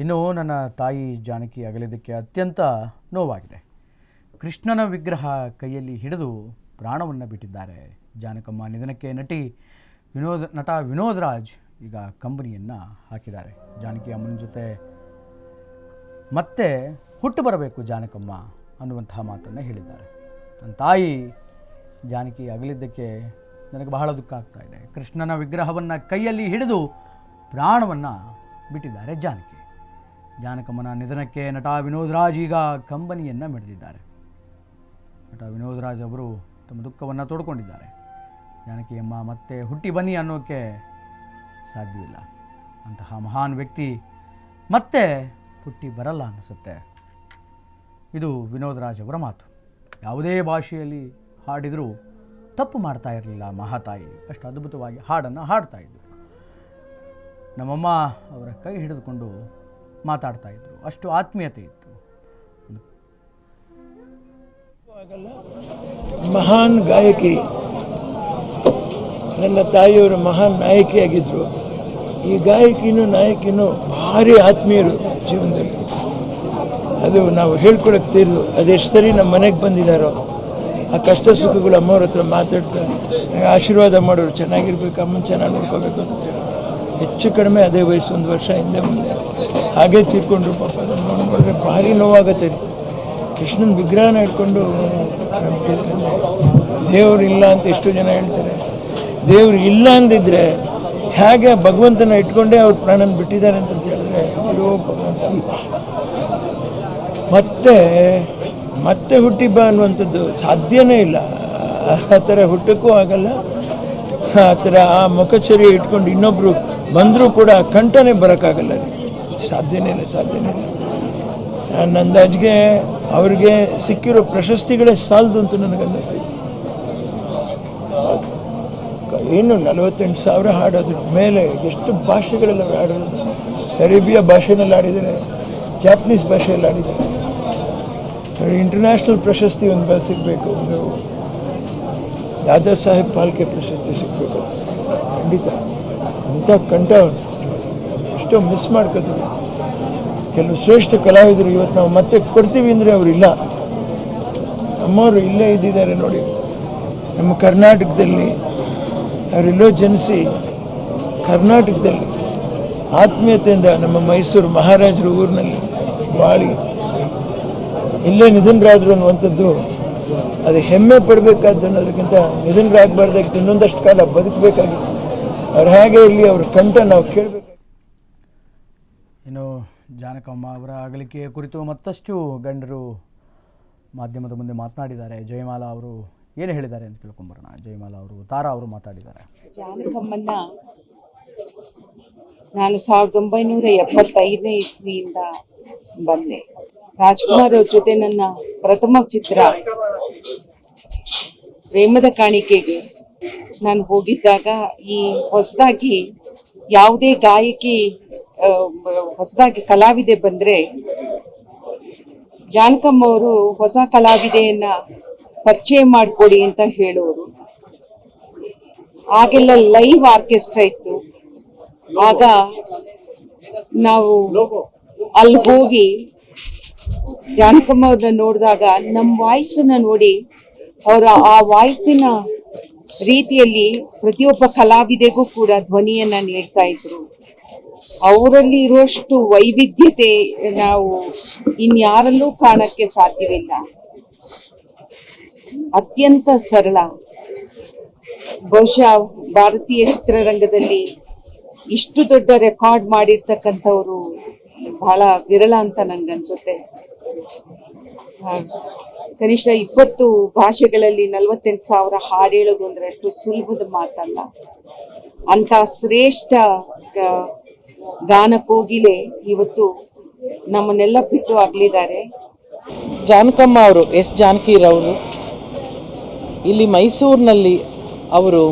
ಇನ್ನು ನನ್ನ ತಾಯಿ ಜಾನಕಿ ಅಗಲಿದ್ದಕ್ಕೆ ಅತ್ಯಂತ ನೋವಾಗಿದೆ. ಕೃಷ್ಣನ ವಿಗ್ರಹ ಕೈಯಲ್ಲಿ ಹಿಡಿದು ಪ್ರಾಣವನ್ನು ಬಿಟ್ಟಿದ್ದಾರೆ. ಜಾನಕಮ್ಮ ನಿಧನಕ್ಕೆ ನಟ ವಿನೋದ್ ರಾಜ್ ಈಗ ಕಂಬನಿಯನ್ನು ಹಾಕಿದ್ದಾರೆ. ಜಾನಕಿ ಅಮ್ಮನ ಜೊತೆ ಮತ್ತೆ ಹುಟ್ಟು ಬರಬೇಕು ಜಾನಕಮ್ಮ ಅನ್ನುವಂತಹ ಮಾತನ್ನು ಹೇಳಿದ್ದಾರೆ. ನನ್ನ ತಾಯಿ ಜಾನಕಿ ಅಗಲಿದ್ದಕ್ಕೆ ನನಗೆ ಬಹಳ ದುಃಖ ಆಗ್ತಾ ಇದೆ. ಕೃಷ್ಣನ ವಿಗ್ರಹವನ್ನು ಕೈಯಲ್ಲಿ ಹಿಡಿದು ಪ್ರಾಣವನ್ನು ಬಿಟ್ಟಿದ್ದಾರೆ ಜಾನಕಮ್ಮನ ನಿಧನಕ್ಕೆ ನಟ ವಿನೋದ್ ರಾಜ್ ಈಗ ಕಂಬನಿಯನ್ನು ಮಿಡಿದಿದ್ದಾರೆ. ನಟ ವಿನೋದ್ ರಾಜ್ ಅವರು ತಮ್ಮ ದುಃಖವನ್ನು ತೋಡ್ಕೊಂಡಿದ್ದಾರೆ. ಜಾನಕಿಯಮ್ಮ ಮತ್ತೆ ಹುಟ್ಟಿ ಬನ್ನಿ ಅನ್ನೋಕ್ಕೆ ಸಾಧ್ಯವಿಲ್ಲ. ಅಂತಹ ಮಹಾನ್ ವ್ಯಕ್ತಿ ಮತ್ತೆ ಹುಟ್ಟಿ ಬರಲ್ಲ ಅನಿಸುತ್ತೆ. ಇದು ವಿನೋದ್ ರಾಜ್ ಅವರ ಮಾತು. ಯಾವುದೇ ಭಾಷೆಯಲ್ಲಿ ಹಾಡಿದರೂ ತಪ್ಪು ಮಾಡ್ತಾ ಇರಲಿಲ್ಲ ಮಹಾತಾಯಿ. ಅಷ್ಟು ಅದ್ಭುತವಾಗಿ ಹಾಡನ್ನು ಹಾಡ್ತಾ ಇದ್ದರು. ನಮ್ಮಮ್ಮ ಅವರ ಕೈ ಹಿಡಿದುಕೊಂಡು ಮಾತಾಡ್ತಾ ಇದ್ರು. ಅಷ್ಟು ಆತ್ಮೀಯತೆ ಇತ್ತು. ಮಹಾನ್ ಗಾಯಕಿ, ನನ್ನ ತಾಯಿಯವರು ಮಹಾನ್ ನಾಯಕಿಯಾಗಿದ್ದರು. ಈ ಗಾಯಕಿನೂ ನಾಯಕಿನೂ ಭಾರಿ ಆತ್ಮೀಯರು ಜೀವನದಲ್ಲಿ. ಅದು ನಾವು ಹೇಳ್ಕೊಳಕ್ಕೆ ತೀರ್ದು ಅದೆಷ್ಟು ಸರಿ ನಮ್ಮ ಮನೆಗೆ ಬಂದಿದ್ದಾರೋ ಆ ಕಷ್ಟ ಸುಖಗಳು ಅಮ್ಮವ್ರ ಹತ್ರ ಮಾತಾಡ್ತಾರೆ, ನನಗೆ ಆಶೀರ್ವಾದ ಮಾಡೋರು, ಚೆನ್ನಾಗಿರ್ಬೇಕು, ಅಮ್ಮನ ಚೆನ್ನಾಗಿ ನೋಡ್ಕೋಬೇಕು ಅಂತೇಳಿ. ಹೆಚ್ಚು ಕಡಿಮೆ ಅದೇ ವಯಸ್ಸು, 1 ವರ್ಷ ಹಿಂದೆ ಮುಂದೆ ಹಾಗೇ ತೀರ್ಕೊಂಡ್ರು. ಪಾಪ ಅದನ್ನು ನೋಡಿದ್ರೆ ಭಾರಿ ನೋವಾಗತ್ತೆ ರೀ. ಕೃಷ್ಣನ ವಿಗ್ರಹನ ಇಟ್ಕೊಂಡು ದೇವರು ಇಲ್ಲ ಅಂತ ಎಷ್ಟು ಜನ ಹೇಳ್ತಾರೆ. ದೇವರು ಇಲ್ಲ ಅಂದಿದ್ರೆ ಹೇಗೆ ಭಗವಂತನ ಇಟ್ಕೊಂಡೇ ಅವ್ರ ಪ್ರಾಣನ ಬಿಟ್ಟಿದ್ದಾರೆ ಅಂತಂತ ಹೇಳಿದ್ರೆ, ಅಯ್ಯೋ ಭಗವಂತ, ಮತ್ತೆ ಹುಟ್ಟಿ ಬಾ ಅನ್ನುವಂಥದ್ದು ಸಾಧ್ಯನೇ ಇಲ್ಲ. ಆ ಥರ ಹುಟ್ಟಕ್ಕೂ ಆಗಲ್ಲ. ಆ ಥರ ಆ ಮುಖಚರ್ಯ ಇಟ್ಕೊಂಡು ಇನ್ನೊಬ್ಬರು ಬಂದರೂ ಕೂಡ ಕಂಠನೇ ಬರೋಕ್ಕಾಗಲ್ಲ ರೀ. ಸಾಧ್ಯನೇ ಇಲ್ಲ. ನನ್ನ ಅಂದಾಜಿಗೆ ಅವ್ರಿಗೆ ಸಿಕ್ಕಿರೋ ಪ್ರಶಸ್ತಿಗಳೇ ಸಾಲದು ಅಂತ ನನಗನ್ನಿಸ್ತೀವಿ. ಏನು 48,000 ಹಾಡೋದ್ರ ಮೇಲೆ ಎಷ್ಟು ಭಾಷೆಗಳೆಲ್ಲ ಹಾಡೋದು. ಅರೇಬಿಯಾ ಭಾಷೆನಲ್ಲಿ ಆಡಿದ್ದಾರೆ, ಜಾಪನೀಸ್ ಭಾಷೆಯಲ್ಲಿ ಆಡಿದ್ದಾರೆ. ಇಂಟರ್ನ್ಯಾಷನಲ್ ಪ್ರಶಸ್ತಿ ಒಂದು ಸಿಗಬೇಕು, ಒಂದು ದಾದಾ ಸಾಹೇಬ್ ಫಾಲ್ಕೆ ಪ್ರಶಸ್ತಿ ಸಿಗಬೇಕು ಖಂಡಿತ. ಅಂಥ ಕಂಠ ಎಷ್ಟೋ ಮಿಸ್ ಮಾಡ್ಕೋತೀವಿ. ಕೆಲವು ಶ್ರೇಷ್ಠ ಕಲಾವಿದರು ಇವತ್ತು ನಾವು ಮತ್ತೆ ಕೊಡ್ತೀವಿ ಅಂದರೆ ಅವರು ಇಲ್ಲ. ಅಮ್ಮವರು ಇಲ್ಲೇ ಇದ್ದಿದ್ದಾರೆ ನೋಡಿ. ನಮ್ಮ ಕರ್ನಾಟಕದಲ್ಲಿ ಅವರೆಲ್ಲೋ ಜನಿಸಿ ಕರ್ನಾಟಕದಲ್ಲಿ ಆತ್ಮೀಯತೆಯಿಂದ ನಮ್ಮ ಮೈಸೂರು ಮಹಾರಾಜರ ಊರಿನಲ್ಲಿ ಬಾಳಿ ಇಲ್ಲೇ ನಿಧನರಾದರು ಅನ್ನುವಂಥದ್ದು ಅದು ಹೆಮ್ಮೆ ಪಡಬೇಕಾದ್ದು ಅನ್ನೋದಕ್ಕಿಂತ ನಿಧನರಾಗಬಾರ್ದಾಗಿತ್ತು, ಇನ್ನೊಂದಷ್ಟು ಕಾಲ ಬದುಕಬೇಕಾಗಿತ್ತು. ಅವ್ರು ಹೇಗೆ ಇಲ್ಲಿ ಅವ್ರ ಕಂಠ ನಾವು ಕೇಳಬೇಕು. ಇನ್ನು ಜಾನಕಮ್ಮ ಅವರ ಅಗಲಿಕೆಯ ಕುರಿತು ಮತ್ತಷ್ಟು ಗಣ್ಯರು ಮಾಧ್ಯಮದ ಮುಂದೆ ಮಾತನಾಡಿದ್ದಾರೆ. ಜಯಮಾಲಾ ಅವರು ಏನು ಹೇಳಿದ್ದಾರೆ ಅಂತ ಕೇಳ್ಕೊಂಬರೋಣ. ಜಯಮಾಲಾ ಅವರು, ತಾರಾ ಅವರು ಮಾತಾಡಿದ್ದಾರೆ. ಜಾನಕಮ್ಮನ್ನ ನಾನು 1975ನೇ ಇಸ್ವಿಯಿಂದ ಬಂದೆ. ರಾಜ್ಕುಮಾರ್ ಅವ್ರ ಜೊತೆ ನನ್ನ ಪ್ರಥಮ ಚಿತ್ರ ಪ್ರೇಮದ ಕಾಣಿಕೆಗೆ ನಾನು ಹೋಗಿದ್ದಾಗ ಈ ಹೊಸದಾಗಿ ಯಾವುದೇ ಗಾಯಕಿ ಹೊಸದಾಗಿ ಕಲಾವಿದೆ ಬಂದ್ರೆ ಜಾನಕಮ್ಮ ಅವರು ಹೊಸ ಕಲಾವಿದೆಯನ್ನ ಪರಿಚಯ ಮಾಡಿಕೊಡಿ ಅಂತ ಹೇಳೋರು. ಆಗೆಲ್ಲ ಲೈವ್ ಆರ್ಕೆಸ್ಟ್ರಾ ಇತ್ತು. ಆಗ ನಾವು ಅಲ್ಲಿ ಹೋಗಿ ಜಾನಕಮ್ಮ ಅವ್ರನ್ನ ನೋಡಿದಾಗ ನಮ್ಮ ವಾಯ್ಸನ್ನ ನೋಡಿ ಅವರ ಆ ವಾಯ್ಸಿನ ರೀತಿಯಲ್ಲಿ ಪ್ರತಿಯೊಬ್ಬ ಕಲಾವಿದೆಗೂ ಕೂಡ ಧ್ವನಿಯನ್ನ ನೀಡ್ತಾ ಇದ್ರು. ಅವರಲ್ಲಿ ಇರುವಷ್ಟು ವೈವಿಧ್ಯತೆ ನಾವು ಇನ್ಯಾರಲ್ಲೂ ಕಾಣಕ್ಕೆ ಸಾಧ್ಯವಿಲ್ಲ. ಅತ್ಯಂತ ಸರಳ. ಬಹುಶಃ ಭಾರತೀಯ ಚಿತ್ರರಂಗದಲ್ಲಿ ಇಷ್ಟು ದೊಡ್ಡ ರೆಕಾರ್ಡ್ ಮಾಡಿರ್ತಕ್ಕಂಥವ್ರು ಬಹಳ ವಿರಳ ಅಂತ ನಂಗನ್ಸುತ್ತೆ. ಕನಿಷ್ಠ 20 ಭಾಷೆಗಳಲ್ಲಿ 48,000 ಹಾಡು ಹೇಳೋದು ಅಂದ್ರೆ ಅಷ್ಟು ಸುಲಭದ ಮಾತಲ್ಲ. ಅಂತ ಶ್ರೇಷ್ಠ ಗಾನ ಕೋಗಿಲೆ ಇವತ್ತು ನಮ್ಮನ್ನೆಲ್ಲ ಬಿಟ್ಟು ಅಗಲಿದ್ದಾರೆ. ಜಾನಕಮ್ಮ ಅವರು, ಎಸ್ ಜಾನಕಿರವರು ಇಲ್ಲಿ ಮೈಸೂರಿನಲ್ಲಿ ಅವರು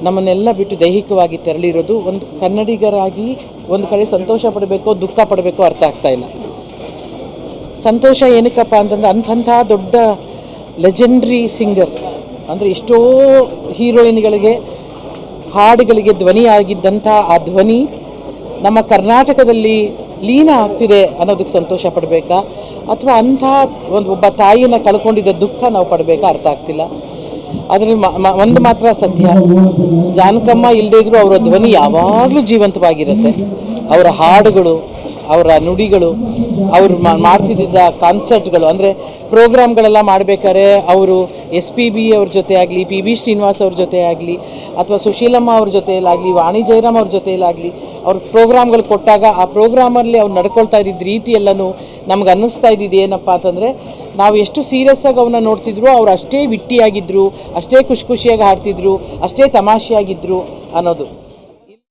ನಮ್ಮನ್ನೆಲ್ಲ ಬಿಟ್ಟು ದೈಹಿಕವಾಗಿ ತೆರಳಿರೋದು ಒಂದು ಕನ್ನಡಿಗರಾಗಿ ಒಂದು ಕಡೆ ಸಂತೋಷ ಪಡಬೇಕೋ ದುಃಖ ಪಡಬೇಕೋ ಅರ್ಥ ಆಗ್ತಾ ಇಲ್ಲ. ಸಂತೋಷ ಏನಕ್ಕಪ್ಪ ಅಂತಂದ್ರೆ ಅಂಥ ದೊಡ್ಡ ಲೆಜೆಂಡ್ರಿ ಸಿಂಗರ್ ಅಂದರೆ ಎಷ್ಟೋ ಹೀರೋಯಿನ್ಗಳಿಗೆ ಹಾಡುಗಳಿಗೆ ಧ್ವನಿ ಆಗಿದ್ದಂಥ ಆ ಧ್ವನಿ ನಮ್ಮ ಕರ್ನಾಟಕದಲ್ಲಿ ಲೀನ ಆಗ್ತಿದೆ ಅನ್ನೋದಕ್ಕೆ ಸಂತೋಷ ಪಡಬೇಕಾ ಅಥವಾ ಅಂಥ ಒಬ್ಬ ತಾಯಿಯನ್ನು ಕಳ್ಕೊಂಡಿದ್ದ ದುಃಖ ನಾವು ಪಡಬೇಕಾ ಅರ್ಥ ಆಗ್ತಿಲ್ಲ. ಆದರೆ ಒಂದು ಮಾತ್ರ ಸತ್ಯ, ಜಾನಕಮ್ಮ ಇಲ್ಲದೇ ಇದ್ರೂ ಅವರ ಧ್ವನಿ ಯಾವಾಗಲೂ ಜೀವಂತವಾಗಿರುತ್ತೆ. ಅವರ ಹಾಡುಗಳು, ಅವರ ನುಡಿಗಳು, ಅವರು ಮಾಡ್ತಿದ್ದ ಕಾನ್ಸರ್ಟ್ಗಳು, ಅಂದರೆ ಪ್ರೋಗ್ರಾಮ್ಗಳೆಲ್ಲ ಮಾಡಬೇಕಾದ್ರೆ ಅವರು SPB ಅವ್ರ ಜೊತೆ ಆಗಲಿ, PB ಶ್ರೀನಿವಾಸ್ ಅವ್ರ ಜೊತೆ ಆಗಲಿ, ಅಥವಾ ಸುಶೀಲಮ್ಮ ಅವ್ರ ಜೊತೆಯಲ್ಲಾಗಲಿ, ವಾಣಿ ಜಯರಾಮ್ ಅವ್ರ ಜೊತೆಯಲ್ಲಾಗಲಿ ಅವ್ರ ಪ್ರೋಗ್ರಾಮ್ಗಳು ಕೊಟ್ಟಾಗ ಆ ಪ್ರೋಗ್ರಾಮಲ್ಲಿ ಅವ್ರು ನಡ್ಕೊಳ್ತಾ ಇದ್ದಿದ್ದ ರೀತಿ ಎಲ್ಲನೂ ನಮ್ಗೆ ಅನ್ನಿಸ್ತಾ ಇದ್ದಿದ್ದು ಏನಪ್ಪ ಅಂತಂದರೆ, ನಾವು ಎಷ್ಟು ಸೀರಿಯಸ್ಸಾಗಿ ಅವನ್ನ ನೋಡ್ತಿದ್ರು, ಅವ್ರು ಅಷ್ಟೇ ವಿಟ್ಟಿಯಾಗಿದ್ದರು, ಅಷ್ಟೇ ಖುಷಿಯಾಗಿ ಹಾಡ್ತಿದ್ರು, ಅಷ್ಟೇ ತಮಾಷೆಯಾಗಿದ್ದರು ಅನ್ನೋದು.